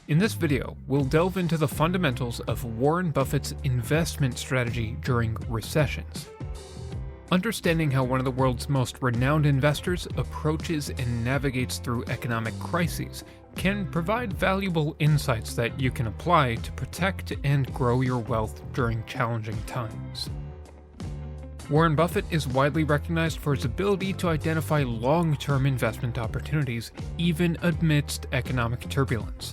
In this video, we'll delve into the fundamentals of Warren Buffett's investment strategy during recessions. Understanding how one of the world's most renowned investors approaches and navigates through economic crises can provide valuable insights that you can apply to protect and grow your wealth during challenging times. Warren Buffett is widely recognized for his ability to identify long-term investment opportunities even amidst economic turbulence.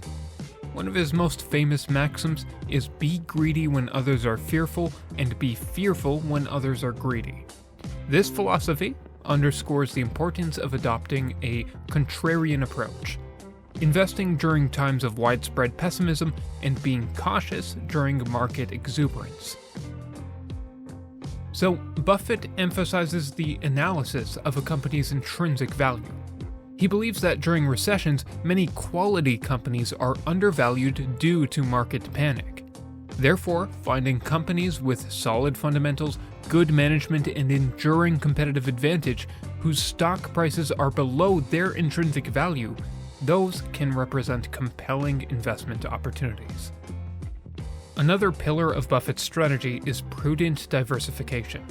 One of his most famous maxims is be greedy when others are fearful and be fearful when others are greedy. This philosophy underscores the importance of adopting a contrarian approach, investing during times of widespread pessimism and being cautious during market exuberance. So, Buffett emphasizes the analysis of a company's intrinsic value. He believes that during recessions, many quality companies are undervalued due to market panic. Therefore, finding companies with solid fundamentals, good management, and enduring competitive advantage whose stock prices are below their intrinsic value, those can represent compelling investment opportunities. Another pillar of Buffett's strategy is prudent diversification.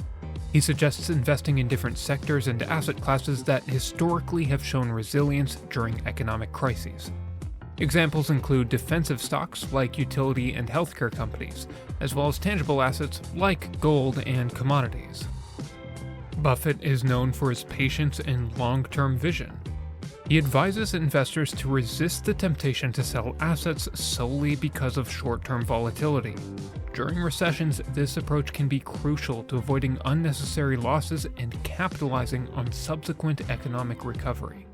He suggests investing in different sectors and asset classes that historically have shown resilience during economic crises. Examples include defensive stocks like utility and healthcare companies, as well as tangible assets like gold and commodities. Buffett is known for his patience and long-term vision. He advises investors to resist the temptation to sell assets solely because of short-term volatility. During recessions, this approach can be crucial to avoiding unnecessary losses and capitalizing on subsequent economic recovery.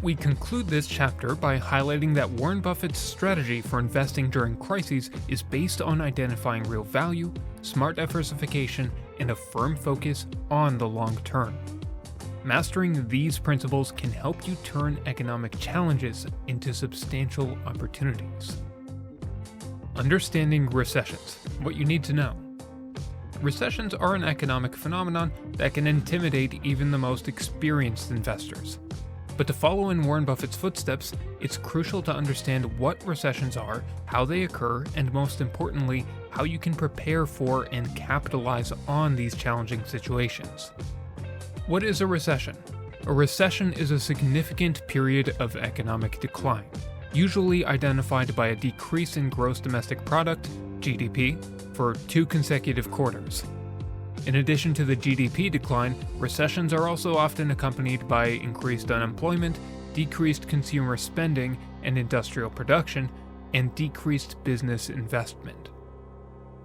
We conclude this chapter by highlighting that Warren Buffett's strategy for investing during crises is based on identifying real value, smart diversification, and a firm focus on the long term. Mastering these principles can help you turn economic challenges into substantial opportunities. Understanding recessions. What you need to know. Recessions are an economic phenomenon that can intimidate even the most experienced investors. But to follow in Warren Buffett's footsteps, it's crucial to understand what recessions are, how they occur, and most importantly, how you can prepare for and capitalize on these challenging situations. What is a recession? A recession is a significant period of economic decline, usually identified by a decrease in gross domestic product, GDP, for 2 consecutive quarters. In addition to the GDP decline, recessions are also often accompanied by increased unemployment, decreased consumer spending and industrial production, and decreased business investment.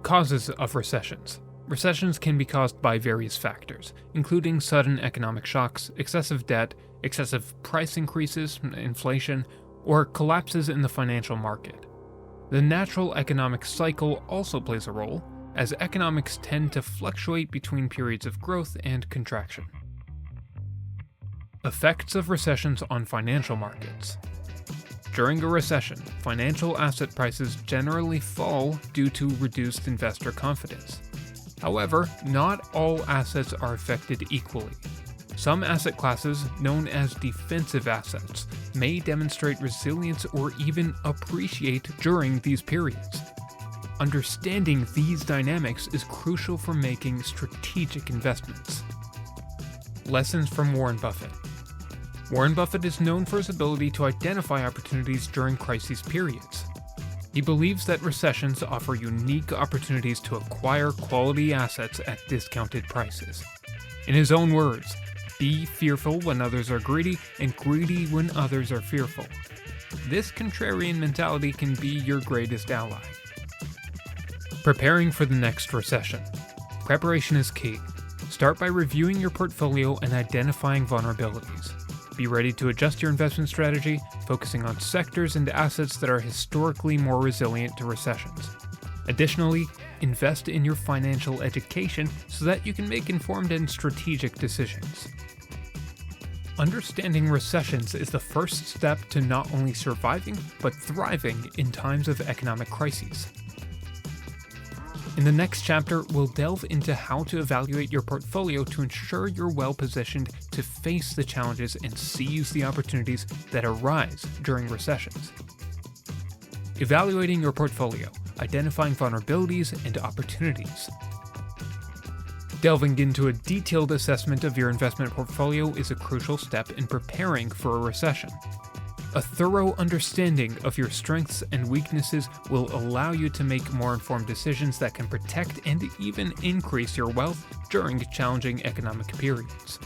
Causes of recessions. Recessions can be caused by various factors, including sudden economic shocks, excessive debt, excessive price increases, inflation, or collapses in the financial market. The natural economic cycle also plays a role, as economics tend to fluctuate between periods of growth and contraction. Effects of recessions on financial markets. During a recession, financial asset prices generally fall due to reduced investor confidence. However, not all assets are affected equally. Some asset classes, known as defensive assets, may demonstrate resilience or even appreciate during these periods. Understanding these dynamics is crucial for making strategic investments. Lessons from Warren Buffett. Warren Buffett is known for his ability to identify opportunities during crisis periods. He believes that recessions offer unique opportunities to acquire quality assets at discounted prices. In his own words, be fearful when others are greedy and greedy when others are fearful. This contrarian mentality can be your greatest ally. Preparing for the next recession. Preparation is key. Start by reviewing your portfolio and identifying vulnerabilities. Be ready to adjust your investment strategy, focusing on sectors and assets that are historically more resilient to recessions. Additionally, invest in your financial education so that you can make informed and strategic decisions. Understanding recessions is the first step to not only surviving, but thriving in times of economic crises. In the next chapter, we'll delve into how to evaluate your portfolio to ensure you're well positioned to face the challenges and seize the opportunities that arise during recessions. Evaluating your portfolio, identifying vulnerabilities and opportunities. Delving into a detailed assessment of your investment portfolio is a crucial step in preparing for a recession. A thorough understanding of your strengths and weaknesses will allow you to make more informed decisions that can protect and even increase your wealth during challenging economic periods.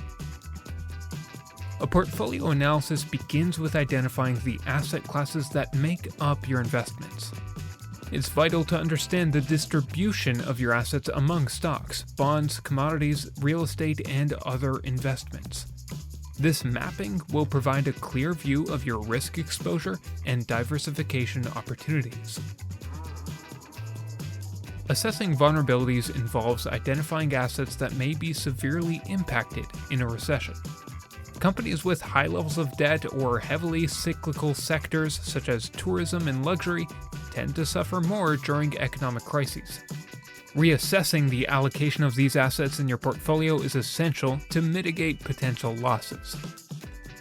A portfolio analysis begins with identifying the asset classes that make up your investments. It's vital to understand the distribution of your assets among stocks, bonds, commodities, real estate, and other investments. This mapping will provide a clear view of your risk exposure and diversification opportunities. Assessing vulnerabilities involves identifying assets that may be severely impacted in a recession. Companies with high levels of debt or heavily cyclical sectors such as tourism and luxury tend to suffer more during economic crises. Reassessing the allocation of these assets in your portfolio is essential to mitigate potential losses.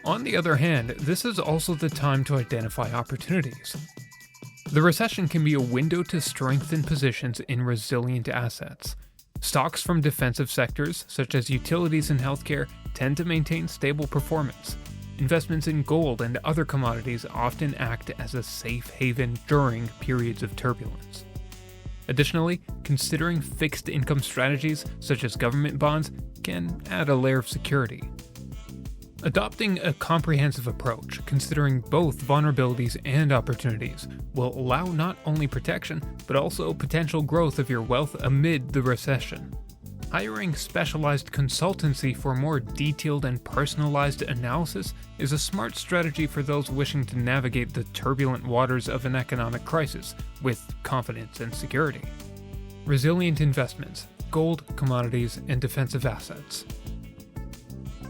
On the other hand, this is also the time to identify opportunities. The recession can be a window to strengthen positions in resilient assets. Stocks from defensive sectors, such as utilities and healthcare, tend to maintain stable performance. Investments in gold and other commodities often act as a safe haven during periods of turbulence. Additionally, considering fixed income strategies, such as government bonds, can add a layer of security. Adopting a comprehensive approach, considering both vulnerabilities and opportunities, will allow not only protection, but also potential growth of your wealth amid the recession. Hiring specialized consultancy for more detailed and personalized analysis is a smart strategy for those wishing to navigate the turbulent waters of an economic crisis with confidence and security. Resilient investments, gold, commodities, and defensive assets.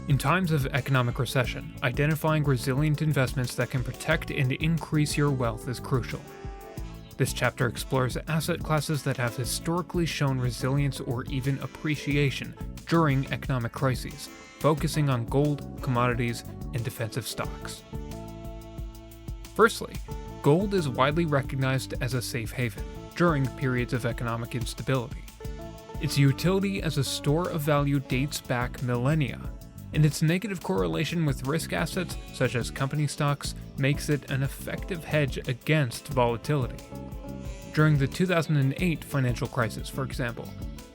In times of economic recession, identifying resilient investments that can protect and increase your wealth is crucial. This chapter explores asset classes that have historically shown resilience or even appreciation during economic crises, focusing on gold, commodities, and defensive stocks. Firstly, gold is widely recognized as a safe haven during periods of economic instability. Its utility as a store of value dates back millennia, and its negative correlation with risk assets such as company stocks makes it an effective hedge against volatility. During the 2008 financial crisis, for example,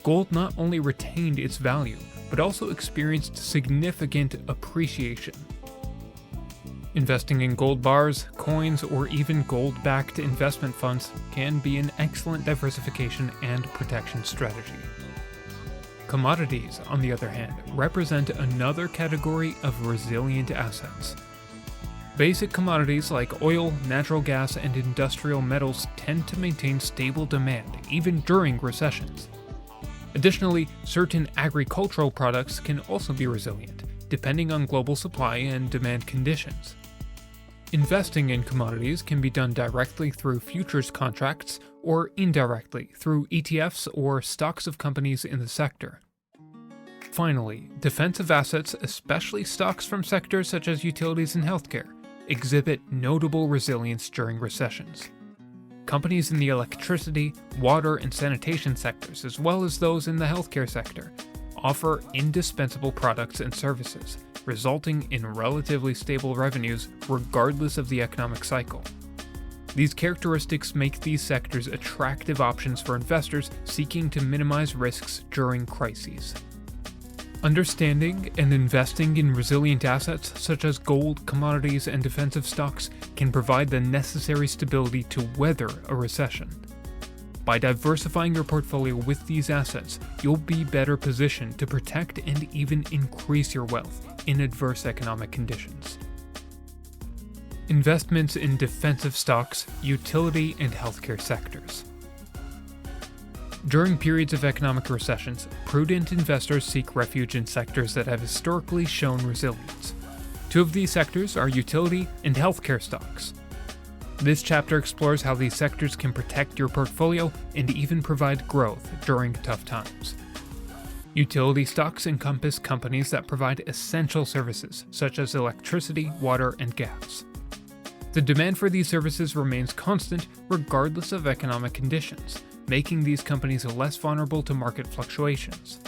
gold not only retained its value, but also experienced significant appreciation. Investing in gold bars, coins, or even gold-backed investment funds can be an excellent diversification and protection strategy. Commodities, on the other hand, represent another category of resilient assets. Basic commodities like oil, natural gas, and industrial metals tend to maintain stable demand even during recessions. Additionally, certain agricultural products can also be resilient, depending on global supply and demand conditions. Investing in commodities can be done directly through futures contracts or indirectly through ETFs or stocks of companies in the sector. Finally, defensive assets, especially stocks from sectors such as utilities and healthcare, exhibit notable resilience during recessions. Companies in the electricity, water, and sanitation sectors, as well as those in the healthcare sector, offer indispensable products and services, resulting in relatively stable revenues regardless of the economic cycle. These characteristics make these sectors attractive options for investors seeking to minimize risks during crises. Understanding and investing in resilient assets such as gold, commodities, and defensive stocks can provide the necessary stability to weather a recession. By diversifying your portfolio with these assets, you'll be better positioned to protect and even increase your wealth in adverse economic conditions. Investments in defensive stocks, utility, and healthcare sectors. During periods of economic recessions, prudent investors seek refuge in sectors that have historically shown resilience. Two of these sectors are utility and healthcare stocks. This chapter explores how these sectors can protect your portfolio and even provide growth during tough times. Utility stocks encompass companies that provide essential services such as electricity, water, and gas. The demand for these services remains constant regardless of economic conditions, making these companies less vulnerable to market fluctuations.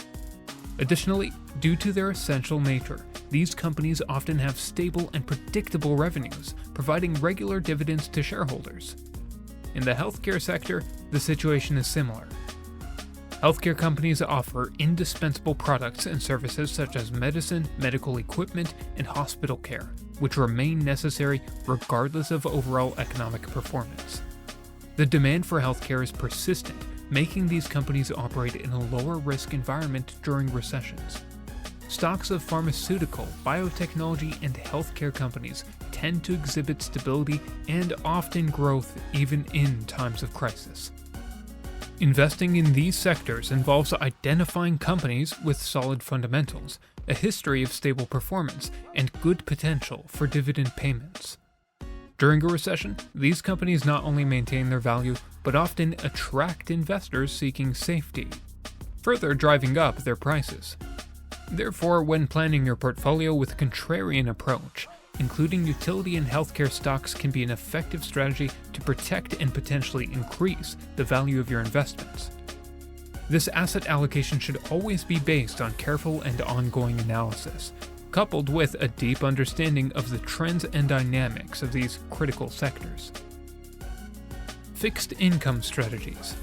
Additionally, due to their essential nature, these companies often have stable and predictable revenues, providing regular dividends to shareholders. In the healthcare sector, the situation is similar. Healthcare companies offer indispensable products and services such as medicine, medical equipment, and hospital care, which remain necessary regardless of overall economic performance. The demand for healthcare is persistent, making these companies operate in a lower risk environment during recessions. Stocks of pharmaceutical, biotechnology, and healthcare companies tend to exhibit stability and often growth even in times of crisis. Investing in these sectors involves identifying companies with solid fundamentals, a history of stable performance, and good potential for dividend payments. During a recession, these companies not only maintain their value, but often attract investors seeking safety, further driving up their prices. Therefore, when planning your portfolio with a contrarian approach, including utility and healthcare stocks can be an effective strategy to protect and potentially increase the value of your investments. This asset allocation should always be based on careful and ongoing analysis, coupled with a deep understanding of the trends and dynamics of these critical sectors. Fixed income strategies,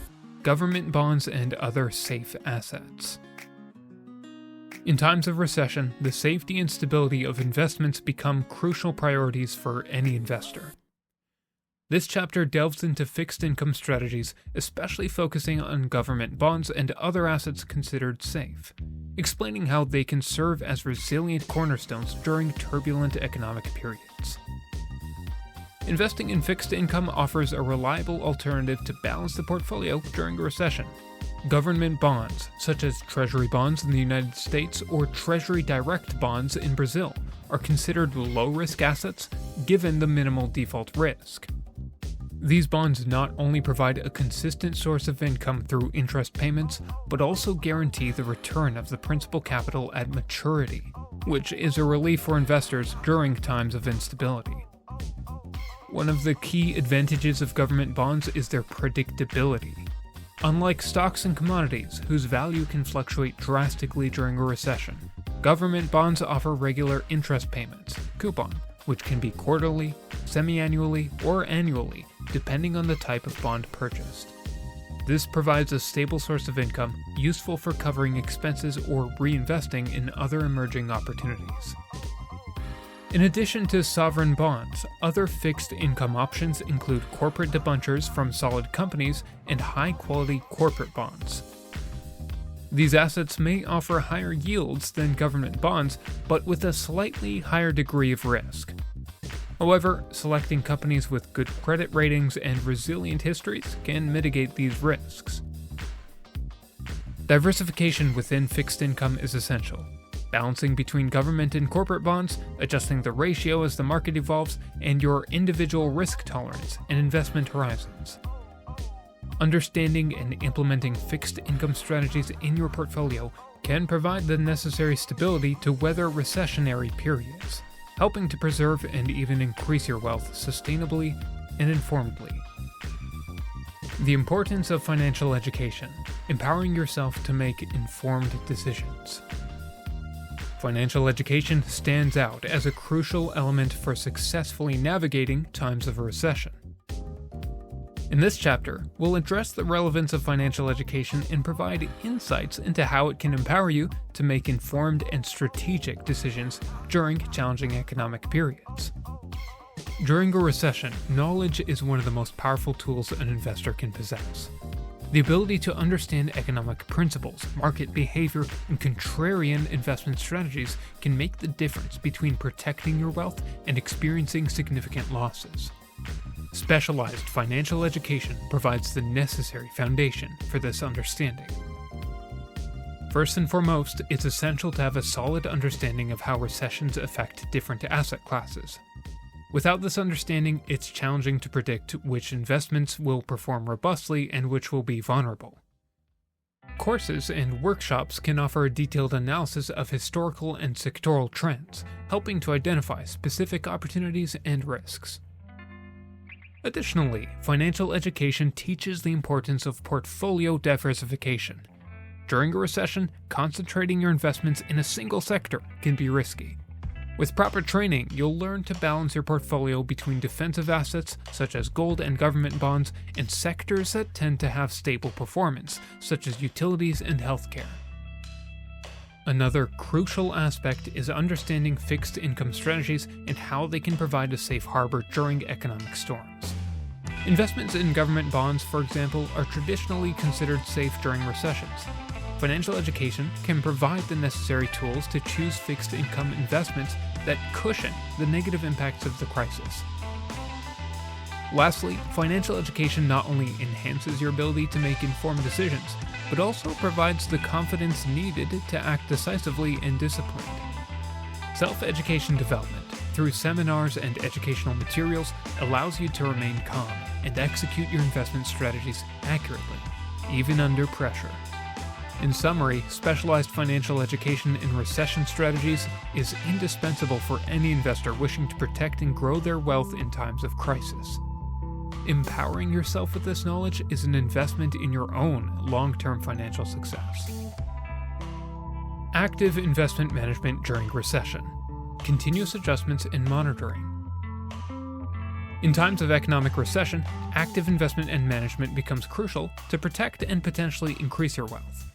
government bonds, and other safe assets. In times of recession, the safety and stability of investments become crucial priorities for any investor. This chapter delves into fixed income strategies, especially focusing on government bonds and other assets considered safe, explaining how they can serve as resilient cornerstones during turbulent economic periods. Investing in fixed income offers a reliable alternative to balance the portfolio during a recession. Government bonds, such as Treasury bonds in the United States or Treasury Direct bonds in Brazil, are considered low-risk assets given the minimal default risk. These bonds not only provide a consistent source of income through interest payments, but also guarantee the return of the principal capital at maturity, which is a relief for investors during times of instability. One of the key advantages of government bonds is their predictability. Unlike stocks and commodities, whose value can fluctuate drastically during a recession, government bonds offer regular interest payments, coupon, which can be quarterly, semi-annually, or annually, depending on the type of bond purchased. This provides a stable source of income, useful for covering expenses or reinvesting in other emerging opportunities. In addition to sovereign bonds, other fixed income options include corporate debentures from solid companies and high-quality corporate bonds. These assets may offer higher yields than government bonds, but with a slightly higher degree of risk. However, selecting companies with good credit ratings and resilient histories can mitigate these risks. Diversification within fixed income is essential. Balancing between government and corporate bonds, adjusting the ratio as the market evolves, and your individual risk tolerance and investment horizons. Understanding and implementing fixed income strategies in your portfolio can provide the necessary stability to weather recessionary periods, helping to preserve and even increase your wealth sustainably and informedly. The importance of financial education, empowering yourself to make informed decisions. Financial education stands out as a crucial element for successfully navigating times of a recession. In this chapter, we'll address the relevance of financial education and provide insights into how it can empower you to make informed and strategic decisions during challenging economic periods. During a recession, knowledge is one of the most powerful tools an investor can possess. The ability to understand economic principles, market behavior, and contrarian investment strategies can make the difference between protecting your wealth and experiencing significant losses. Specialized financial education provides the necessary foundation for this understanding. First and foremost, it's essential to have a solid understanding of how recessions affect different asset classes. Without this understanding, it's challenging to predict which investments will perform robustly and which will be vulnerable. Courses and workshops can offer a detailed analysis of historical and sectoral trends, helping to identify specific opportunities and risks. Additionally, financial education teaches the importance of portfolio diversification. During a recession, concentrating your investments in a single sector can be risky. With proper training, you'll learn to balance your portfolio between defensive assets such as gold and government bonds and sectors that tend to have stable performance, such as utilities and healthcare. Another crucial aspect is understanding fixed income strategies and how they can provide a safe harbor during economic storms. Investments in government bonds, for example, are traditionally considered safe during recessions. Financial education can provide the necessary tools to choose fixed income investments that cushion the negative impacts of the crisis. Lastly, financial education not only enhances your ability to make informed decisions, but also provides the confidence needed to act decisively and disciplined. Self-education development, through seminars and educational materials, allows you to remain calm and execute your investment strategies accurately, even under pressure. In summary, specialized financial education in recession strategies is indispensable for any investor wishing to protect and grow their wealth in times of crisis. Empowering yourself with this knowledge is an investment in your own long-term financial success. Active investment management during recession. Continuous adjustments and monitoring. In times of economic recession, active investment and management becomes crucial to protect and potentially increase your wealth.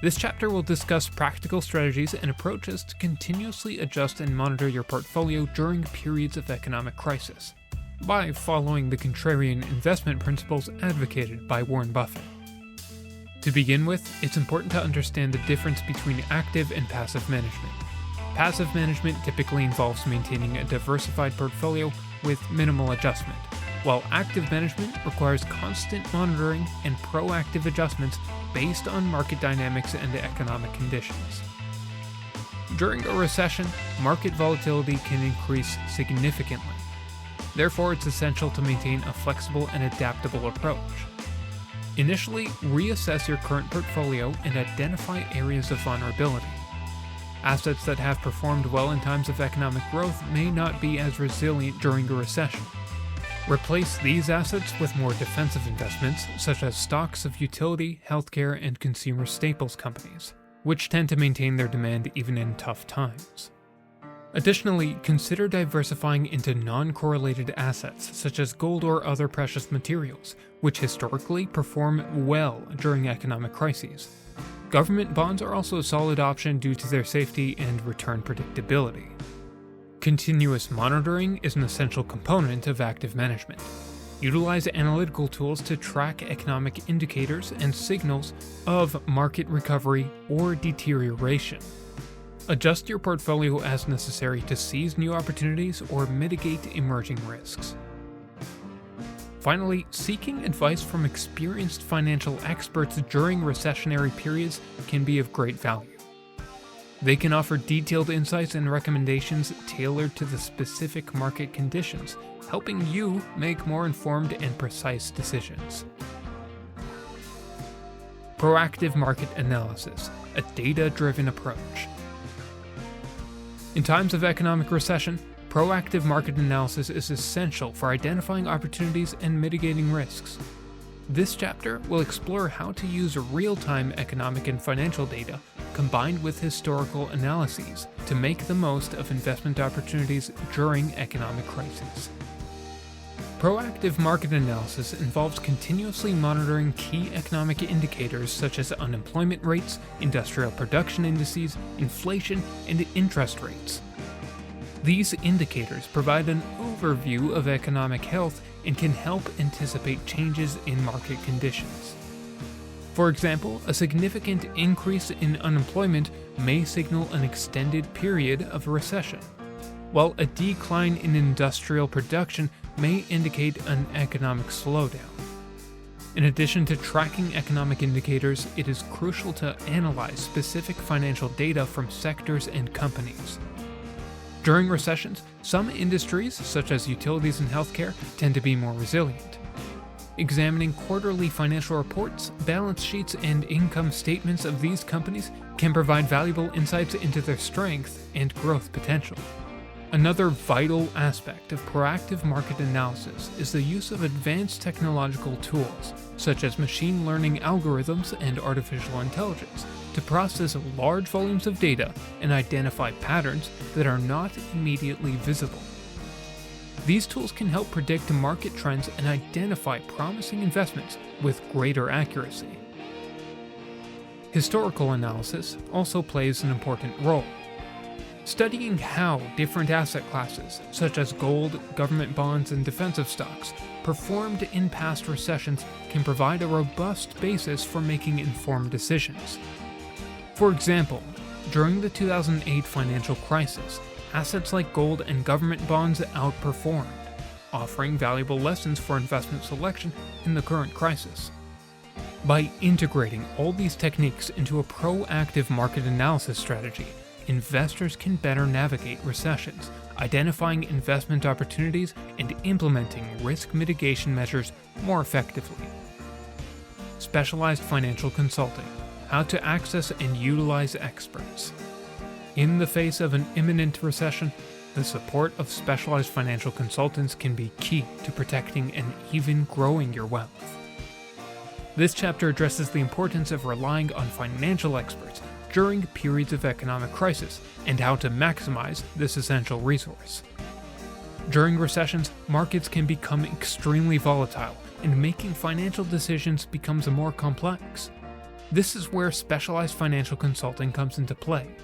This chapter will discuss practical strategies and approaches to continuously adjust and monitor your portfolio during periods of economic crisis, by following the contrarian investment principles advocated by Warren Buffett. To begin with, it's important to understand the difference between active and passive management. Passive management typically involves maintaining a diversified portfolio with minimal adjustment, while active management requires constant monitoring and proactive adjustments based on market dynamics and economic conditions. During a recession, market volatility can increase significantly. Therefore, it's essential to maintain a flexible and adaptable approach. Initially, reassess your current portfolio and identify areas of vulnerability. Assets that have performed well in times of economic growth may not be as resilient during a recession. Replace these assets with more defensive investments, such as stocks of utility, healthcare, and consumer staples companies, which tend to maintain their demand even in tough times. Additionally, consider diversifying into non-correlated assets, such as gold or other precious materials, which historically perform well during economic crises. Government bonds are also a solid option due to their safety and return predictability. Continuous monitoring is an essential component of active management. Utilize analytical tools to track economic indicators and signals of market recovery or deterioration. Adjust your portfolio as necessary to seize new opportunities or mitigate emerging risks. Finally, seeking advice from experienced financial experts during recessionary periods can be of great value. They can offer detailed insights and recommendations tailored to the specific market conditions, helping you make more informed and precise decisions. Proactive market analysis, a data-driven approach. In times of economic recession, proactive market analysis is essential for identifying opportunities and mitigating risks. This chapter will explore how to use real-time economic and financial data combined with historical analyses to make the most of investment opportunities during economic crises. Proactive market analysis involves continuously monitoring key economic indicators such as unemployment rates, industrial production indices, inflation, and interest rates. These indicators provide an overview of economic health and can help anticipate changes in market conditions. For example, a significant increase in unemployment may signal an extended period of recession, while a decline in industrial production may indicate an economic slowdown. In addition to tracking economic indicators, it is crucial to analyze specific financial data from sectors and companies. During recessions, some industries, such as utilities and healthcare, tend to be more resilient. Examining quarterly financial reports, balance sheets, and income statements of these companies can provide valuable insights into their strength and growth potential. Another vital aspect of proactive market analysis is the use of advanced technological tools, such as machine learning algorithms and artificial intelligence, to process large volumes of data and identify patterns that are not immediately visible. These tools can help predict market trends and identify promising investments with greater accuracy. Historical analysis also plays an important role. Studying how different asset classes, such as gold, government bonds, and defensive stocks, performed in past recessions can provide a robust basis for making informed decisions. For example, during the 2008 financial crisis, assets like gold and government bonds outperformed, offering valuable lessons for investment selection in the current crisis. By integrating all these techniques into a proactive market analysis strategy, investors can better navigate recessions, identifying investment opportunities and implementing risk mitigation measures more effectively. Specialized financial consulting: how to access and utilize experts. In the face of an imminent recession, the support of specialized financial consultants can be key to protecting and even growing your wealth. This chapter addresses the importance of relying on financial experts during periods of economic crisis and how to maximize this essential resource. During recessions, markets can become extremely volatile, and making financial decisions becomes more complex. This is where specialized financial consulting comes into play.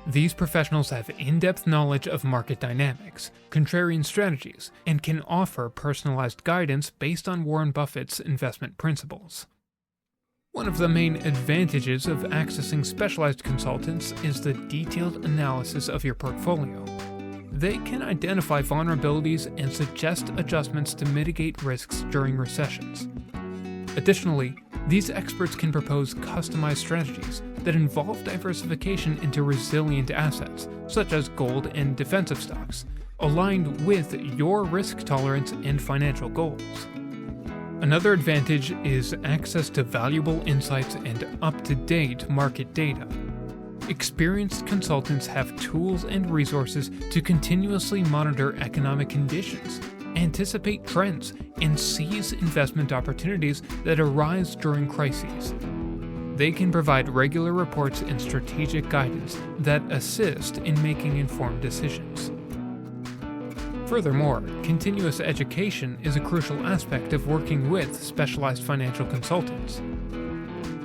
These professionals have in-depth knowledge of market dynamics, contrarian strategies, and can offer personalized guidance based on Warren Buffett's investment principles. One of the main advantages of accessing specialized consultants is the detailed analysis of your portfolio. They can identify vulnerabilities and suggest adjustments to mitigate risks during recessions. Additionally, these experts can propose customized strategies that involve diversification into resilient assets, such as gold and defensive stocks, aligned with your risk tolerance and financial goals. Another advantage is access to valuable insights and up-to-date market data. Experienced consultants have tools and resources to continuously monitor economic conditions, anticipate trends, and seize investment opportunities that arise during crises. They can provide regular reports and strategic guidance that assist in making informed decisions. Furthermore, continuous education is a crucial aspect of working with specialized financial consultants.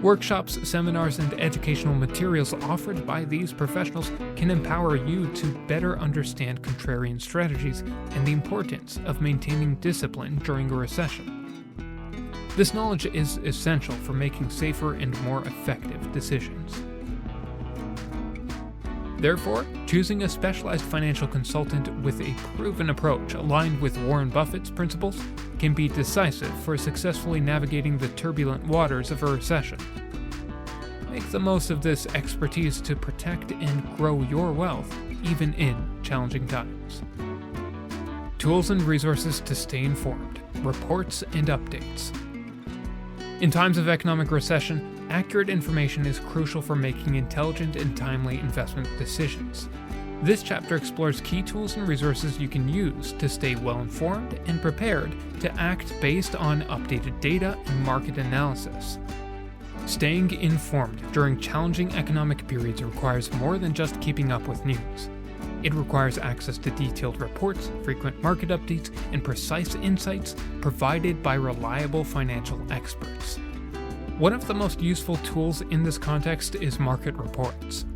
Workshops, seminars, and educational materials offered by these professionals can empower you to better understand contrarian strategies and the importance of maintaining discipline during a recession. This knowledge is essential for making safer and more effective decisions. Therefore, choosing a specialized financial consultant with a proven approach aligned with Warren Buffett's principles can be decisive for successfully navigating the turbulent waters of a recession. Make the most of this expertise to protect and grow your wealth, even in challenging times. Tools and resources to stay informed, reports and updates. In times of economic recession, accurate information is crucial for making intelligent and timely investment decisions. This chapter explores key tools and resources you can use to stay well-informed and prepared to act based on updated data and market analysis. Staying informed during challenging economic periods requires more than just keeping up with news. It requires access to detailed reports, frequent market updates, and precise insights provided by reliable financial experts. One of the most useful tools in this context is market reports.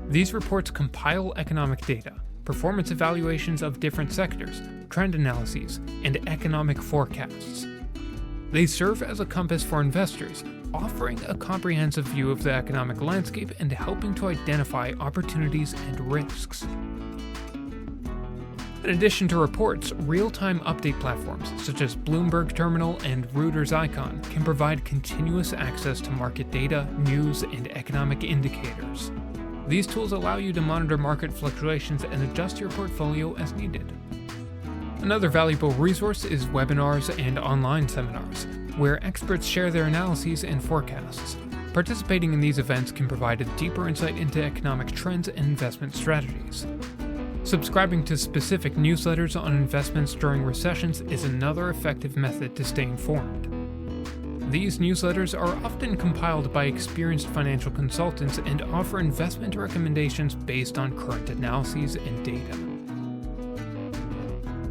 These reports compile economic data, performance evaluations of different sectors, trend analyses, and economic forecasts. They serve as a compass for investors, offering a comprehensive view of the economic landscape and helping to identify opportunities and risks. In addition to reports, real-time update platforms such as Bloomberg Terminal and Reuters Icon can provide continuous access to market data, news, and economic indicators. These tools allow you to monitor market fluctuations and adjust your portfolio as needed. Another valuable resource is webinars and online seminars, where experts share their analyses and forecasts. Participating in these events can provide a deeper insight into economic trends and investment strategies. Subscribing to specific newsletters on investments during recessions is another effective method to stay informed. These newsletters are often compiled by experienced financial consultants and offer investment recommendations based on current analyses and data.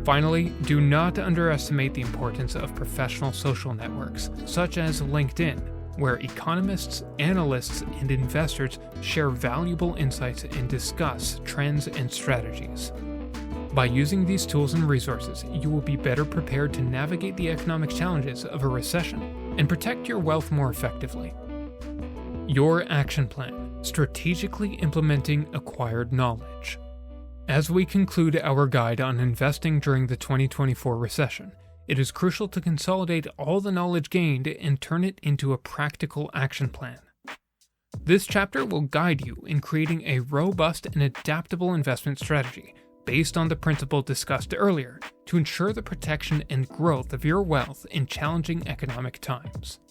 Finally, do not underestimate the importance of professional social networks, such as LinkedIn, where economists, analysts, and investors share valuable insights and discuss trends and strategies. By using these tools and resources, you will be better prepared to navigate the economic challenges of a recession and protect your wealth more effectively. Your action plan: strategically implementing acquired knowledge. As we conclude our guide on investing during the 2024 recession, it is crucial to consolidate all the knowledge gained and turn it into a practical action plan. This chapter will guide you in creating a robust and adaptable investment strategy based on the principle discussed earlier to ensure the protection and growth of your wealth in challenging economic times.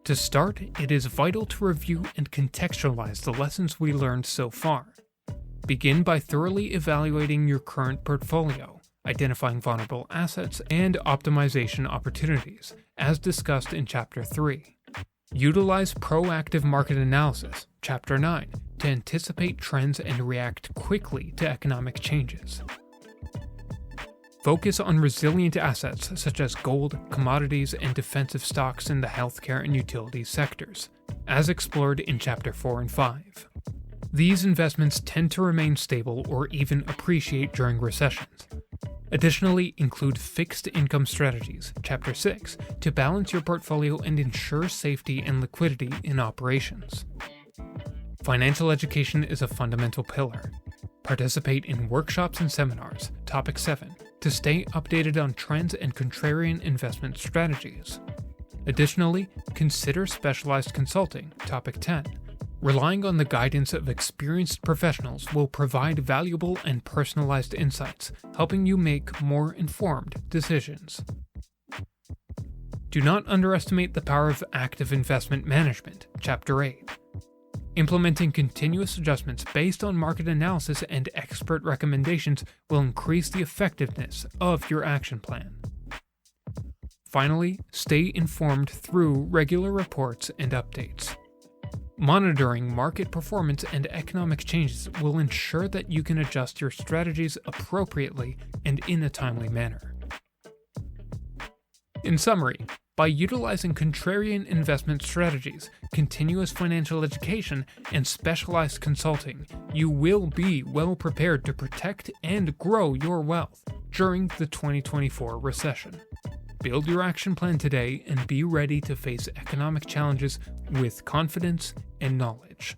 To start, it is vital to review and contextualize the lessons we learned so far. Begin by thoroughly evaluating your current portfolio, identifying vulnerable assets and optimization opportunities, as discussed in Chapter 3. Utilize proactive market analysis, Chapter 9, to anticipate trends and react quickly to economic changes. Focus on resilient assets such as gold, commodities, and defensive stocks in the healthcare and utilities sectors, as explored in Chapter 4 and 5. These investments tend to remain stable or even appreciate during recessions. Additionally, include fixed income strategies, Chapter 6, to balance your portfolio and ensure safety and liquidity in operations. Financial education is a fundamental pillar. Participate in workshops and seminars, Topic 7, to stay updated on trends and contrarian investment strategies. Additionally, consider specialized consulting, Topic 10. Relying on the guidance of experienced professionals will provide valuable and personalized insights, helping you make more informed decisions. Do not underestimate the power of active investment management, Chapter 8. Implementing continuous adjustments based on market analysis and expert recommendations will increase the effectiveness of your action plan. Finally, stay informed through regular reports and updates. Monitoring market performance and economic changes will ensure that you can adjust your strategies appropriately and in a timely manner. In summary, by utilizing contrarian investment strategies, continuous financial education, and specialized consulting, you will be well prepared to protect and grow your wealth during the 2024 recession. Build your action plan today and be ready to face economic challenges with confidence and knowledge.